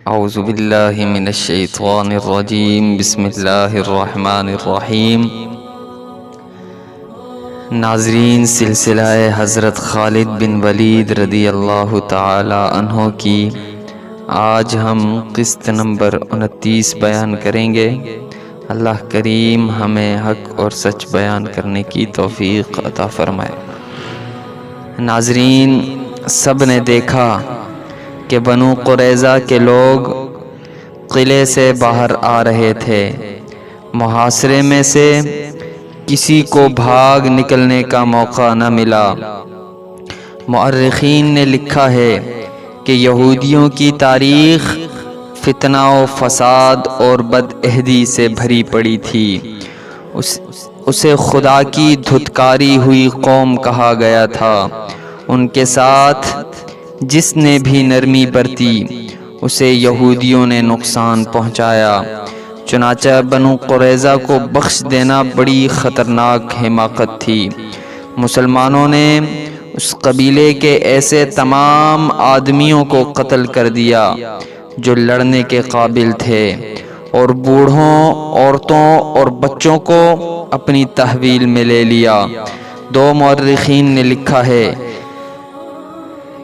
اعوذ باللہ من الشیطان الرجیم، بسم اللہ الرحمن الرحیم۔ ناظرین، سلسلہ حضرت خالد بن ولید رضی اللہ تعالی عنہ کی آج ہم قسط نمبر 29 بیان کریں گے۔ اللہ کریم ہمیں حق اور سچ بیان کرنے کی توفیق عطا فرمائے۔ ناظرین، سب نے دیکھا کہ بنو قریظہ کے لوگ قلعے سے باہر آ رہے تھے۔ محاصرے میں سے کسی کو بھاگ نکلنے کا موقع نہ ملا۔ مورخین نے لکھا ہے کہ یہودیوں کی تاریخ فتنہ و فساد اور بدعہدی سے بھری پڑی تھی۔ اسے خدا کی دھتکاری ہوئی قوم کہا گیا تھا۔ ان کے ساتھ جس نے بھی نرمی برتی اسے یہودیوں نے نقصان پہنچایا۔ چنانچہ بنو قریظہ کو بخش دینا بڑی خطرناک حماقت تھی۔ مسلمانوں نے اس قبیلے کے ایسے تمام آدمیوں کو قتل کر دیا جو لڑنے کے قابل تھے، اور بوڑھوں، عورتوں اور بچوں کو اپنی تحویل میں لے لیا۔ دو مورخین نے لکھا ہے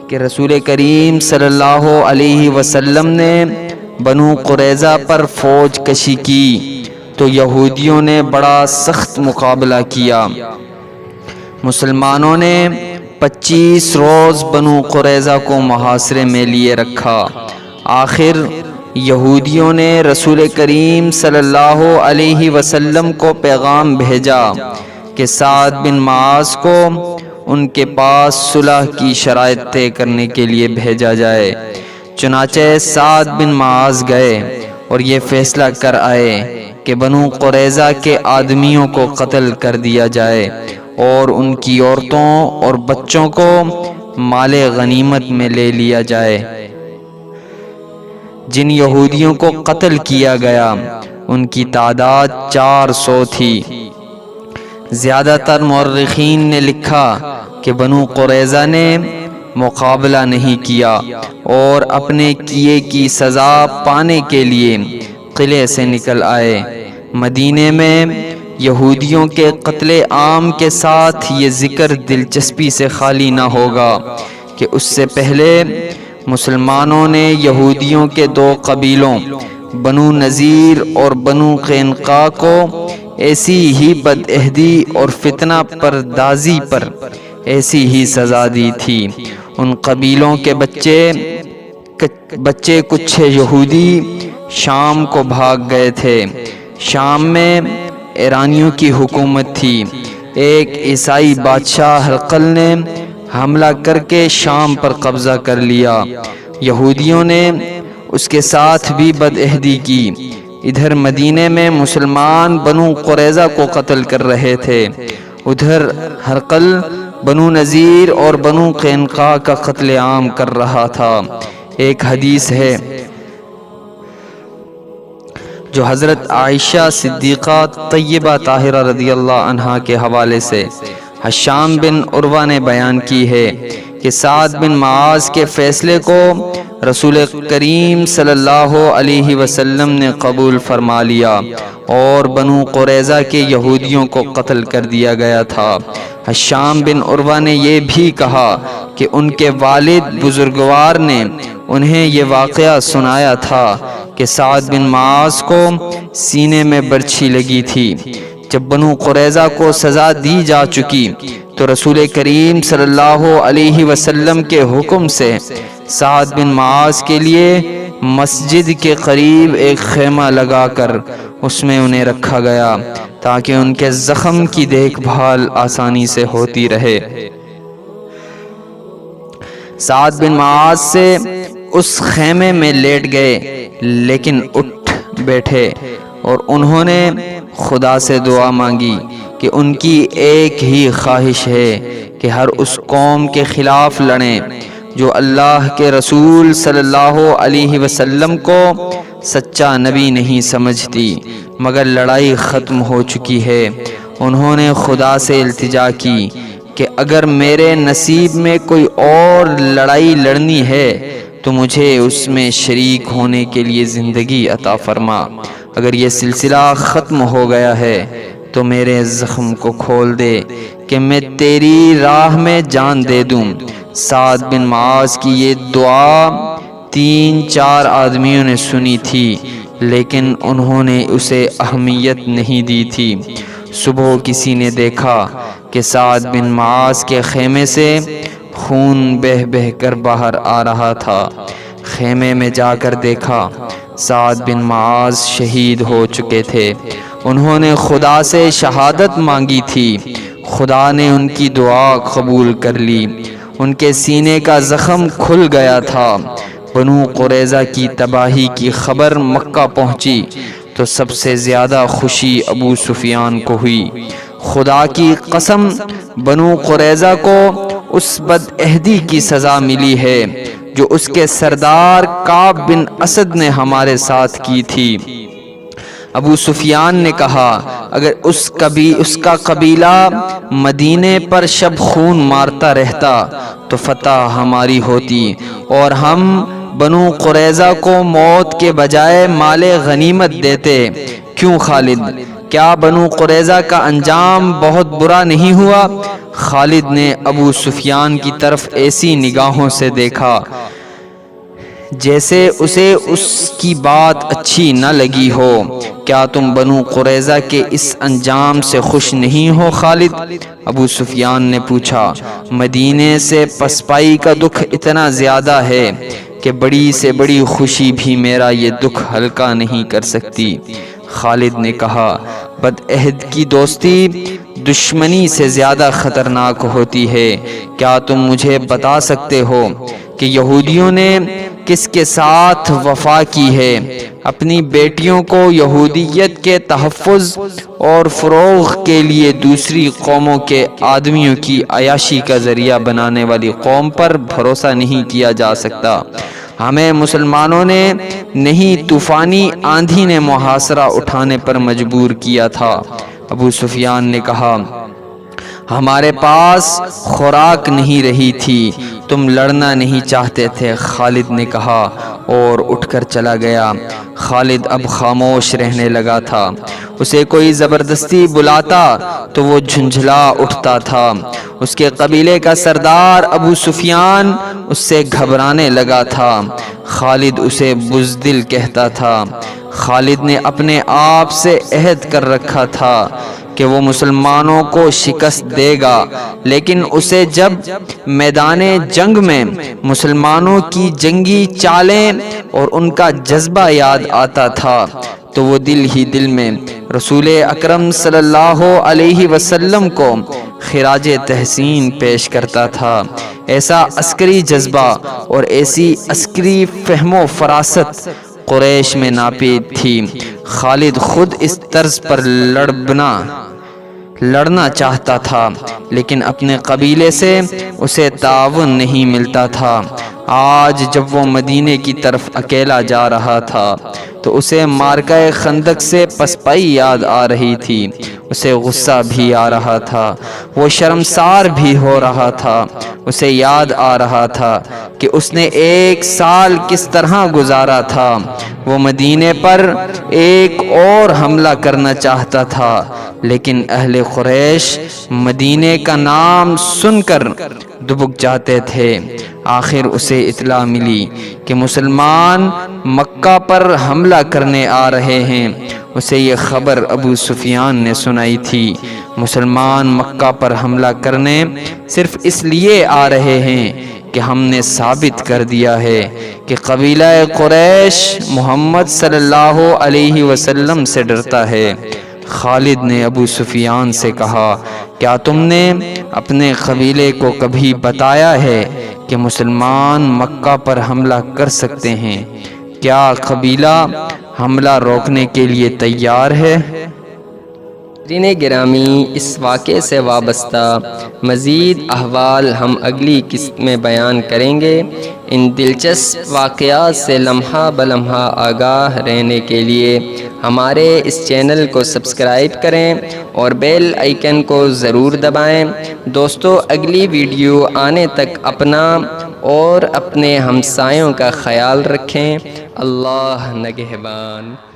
کہ رسول کریم صلی اللہ علیہ وسلم نے بنو قریظہ پر فوج کشی کی تو یہودیوں نے بڑا سخت مقابلہ کیا۔ مسلمانوں نے 25 روز بنو قریظہ کو محاصرے میں لیے رکھا۔ آخر یہودیوں نے رسول کریم صلی اللہ علیہ وسلم کو پیغام بھیجا کہ سعد بن معاذ کو ان کے پاس صلح کی شرائط طے کرنے کے لیے بھیجا جائے۔ چنانچہ سعد بن معاذ گئے اور یہ فیصلہ کر آئے کہ بنو قریظہ کے آدمیوں کو قتل کر دیا جائے اور ان کی عورتوں اور بچوں کو مال غنیمت میں لے لیا جائے۔ جن یہودیوں کو قتل کیا گیا ان کی تعداد 400 تھی۔ زیادہ تر مورخین نے لکھا کہ بنو قریظہ نے مقابلہ نہیں کیا اور اپنے کیے کی سزا پانے کے لیے قلعے سے نکل آئے۔ مدینے میں یہودیوں کے قتل عام کے ساتھ یہ ذکر دلچسپی سے خالی نہ ہوگا کہ اس سے پہلے مسلمانوں نے یہودیوں کے دو قبیلوں بنو نذیر اور بنو قینقاع کو ایسی ہی بدعہدی اور فتنہ پردازی پر ایسی ہی سزا دی تھی۔ ان قبیلوں کے بچے کچھ یہودی شام کو بھاگ گئے تھے۔ شام میں ایرانیوں کی حکومت تھی۔ ایک عیسائی بادشاہ ہرقل نے حملہ کر کے شام پر قبضہ کر لیا۔ یہودیوں نے اس کے ساتھ بھی بدعہدی کی۔ ادھر مدینے میں مسلمان بنو قریظہ کو قتل کر رہے تھے، ادھر ہرقل بنو نذیر اور بنو قینقاع کا قتل عام کر رہا تھا۔ ایک حدیث ہے جو حضرت عائشہ صدیقہ طیبہ طاہرہ رضی اللہ عنہا کے حوالے سے ہشام بن عروہ نے بیان کی ہے کہ سعد بن معاذ کے فیصلے کو رسول کریم صلی اللہ علیہ وسلم نے قبول فرما لیا اور بنو قریظہ کے یہودیوں کو قتل کر دیا گیا تھا۔ ہشام بن عروہ نے یہ بھی کہا کہ ان کے والد بزرگوار نے انہیں یہ واقعہ سنایا تھا کہ سعد بن معاذ کو سینے میں برچھی لگی تھی۔ جب بنو قریظہ کو سزا دی جا چکی تو رسول کریم صلی اللہ علیہ وسلم کے حکم سے سعد بن معاذ کے لیے مسجد کے قریب ایک خیمہ لگا کر اس میں انہیں رکھا گیا تاکہ ان کے زخم کی دیکھ بھال آسانی سے ہوتی رہے۔ سعد بن معاذ سے اس خیمے میں لیٹ گئے لیکن اٹھ بیٹھے اور انہوں نے خدا سے دعا مانگی کہ ان کی ایک ہی خواہش ہے کہ ہر اس قوم کے خلاف لڑیں جو اللہ کے رسول صلی اللہ علیہ وسلم کو سچا نبی نہیں سمجھتی، مگر لڑائی ختم ہو چکی ہے۔ انہوں نے خدا سے التجا کی کہ اگر میرے نصیب میں کوئی اور لڑائی لڑنی ہے تو مجھے اس میں شریک ہونے کے لیے زندگی عطا فرما۔ اگر یہ سلسلہ ختم ہو گیا ہے تو میرے زخم کو کھول دے کہ میں تیری راہ میں جان دے دوں۔ سعد بن معاذ کی یہ دعا 3-4 آدمیوں نے سنی تھی، لیکن انہوں نے اسے اہمیت نہیں دی تھی۔ صبح کسی نے دیکھا کہ سعد بن معاذ کے خیمے سے خون بہہ بہہ کر باہر آ رہا تھا۔ خیمے میں جا کر دیکھا سعد بن معاذ شہید ہو چکے تھے۔ انہوں نے خدا سے شہادت مانگی تھی، خدا نے ان کی دعا قبول کر لی۔ ان کے سینے کا زخم کھل گیا تھا۔ بنو قریظہ کی تباہی کی خبر مکہ پہنچی تو سب سے زیادہ خوشی ابو سفیان کو ہوئی۔ خدا کی قسم، بنو قریظہ کو اس بدعہدی کی سزا ملی ہے جو اس کے سردار کعب بن اسد نے ہمارے ساتھ کی تھی۔ ابو سفیان نے کہا اگر اس کا قبیلہ مدینے پر شب خون مارتا رہتا تو فتح ہماری ہوتی اور ہم بنو قریظہ کو موت کے بجائے مال غنیمت دیتے۔ کیوں خالد، کیا بنو قریظہ کا انجام بہت برا نہیں ہوا؟ خالد نے ابو سفیان کی طرف ایسی نگاہوں سے دیکھا جیسے اسے اس کی بات اچھی نہ لگی ہو۔ کیا تم بنو قریظہ کے اس انجام سے خوش نہیں ہو خالد؟ ابو سفیان نے پوچھا۔ مدینے سے پسپائی کا دکھ اتنا زیادہ ہے کہ بڑی سے بڑی خوشی بھی میرا یہ دکھ ہلکا نہیں کر سکتی۔ خالد نے کہا بدعہد کی دوستی دشمنی سے زیادہ خطرناک ہوتی ہے۔ کیا تم مجھے بتا سکتے ہو کہ یہودیوں نے کس کے ساتھ وفا کی ہے؟ اپنی بیٹیوں کو یہودیت کے تحفظ اور فروغ کے لیے دوسری قوموں کے آدمیوں کی عیاشی کا ذریعہ بنانے والی قوم پر بھروسہ نہیں کیا جا سکتا۔ ہمیں مسلمانوں نے نہیں، طوفانی آندھی نے محاصرہ اٹھانے پر مجبور کیا تھا۔ ابو سفیان نے کہا ہمارے پاس خوراک نہیں رہی تھی، تم لڑنا نہیں چاہتے تھے۔ خالد نے کہا اور اٹھ کر چلا گیا۔ خالد اب خاموش رہنے لگا تھا۔ اسے کوئی زبردستی بلاتا تو وہ جھنجھلا اٹھتا تھا۔ اس کے قبیلے کا سردار ابو سفیان اس سے گھبرانے لگا تھا۔ خالد اسے بزدل کہتا تھا۔ خالد نے اپنے آپ سے عہد کر رکھا تھا کہ وہ مسلمانوں کو شکست دے گا، لیکن اسے جب میدان جنگ میں مسلمانوں کی جنگی چالیں اور ان کا جذبہ یاد آتا تھا تو وہ دل ہی دل میں رسول اکرم صلی اللہ علیہ وسلم کو خراج تحسین پیش کرتا تھا۔ ایسا عسکری جذبہ اور ایسی عسکری فہم و فراست قریش میں ناپید تھی۔ خالد خود اس طرز پر لڑنا چاہتا تھا، لیکن اپنے قبیلے سے اسے تعاون نہیں ملتا تھا۔ آج جب وہ مدینے کی طرف اکیلا جا رہا تھا تو اسے معرکہ خندق سے پسپائی یاد آ رہی تھی۔ اسے غصہ بھی آ رہا تھا، وہ شرمسار بھی ہو رہا تھا۔ اسے یاد آ رہا تھا کہ اس نے 1 سال کس طرح گزارا تھا۔ وہ مدینے پر ایک اور حملہ کرنا چاہتا تھا، لیکن اہل قریش مدینے کا نام سن کر دبک جاتے تھے۔ آخر اسے اطلاع ملی کہ مسلمان مکہ پر حملہ کرنے آ رہے ہیں۔ اسے یہ خبر ابو سفیان نے سنائی تھی۔ مسلمان مکہ پر حملہ کرنے صرف اس لیے آ رہے ہیں کہ ہم نے ثابت کر دیا ہے کہ قبیلہ قریش محمد صلی اللہ علیہ وسلم سے ڈرتا ہے۔ خالد نے ابو سفیان سے کہا کیا تم نے اپنے قبیلے کو کبھی بتایا ہے کہ مسلمان مکہ پر حملہ کر سکتے ہیں؟ کیا قبیلہ حملہ روکنے کے لیے تیار ہے؟ گرامی، اس واقعے سے وابستہ مزید احوال ہم اگلی قسط میں بیان کریں گے۔ ان دلچسپ واقعات سے لمحہ بلمحہ آگاہ رہنے کے لیے ہمارے اس چینل کو سبسکرائب کریں اور بیل آئیکن کو ضرور دبائیں۔ دوستو، اگلی ویڈیو آنے تک اپنا اور اپنے ہمسایوں کا خیال رکھیں۔ اللہ نگہبان۔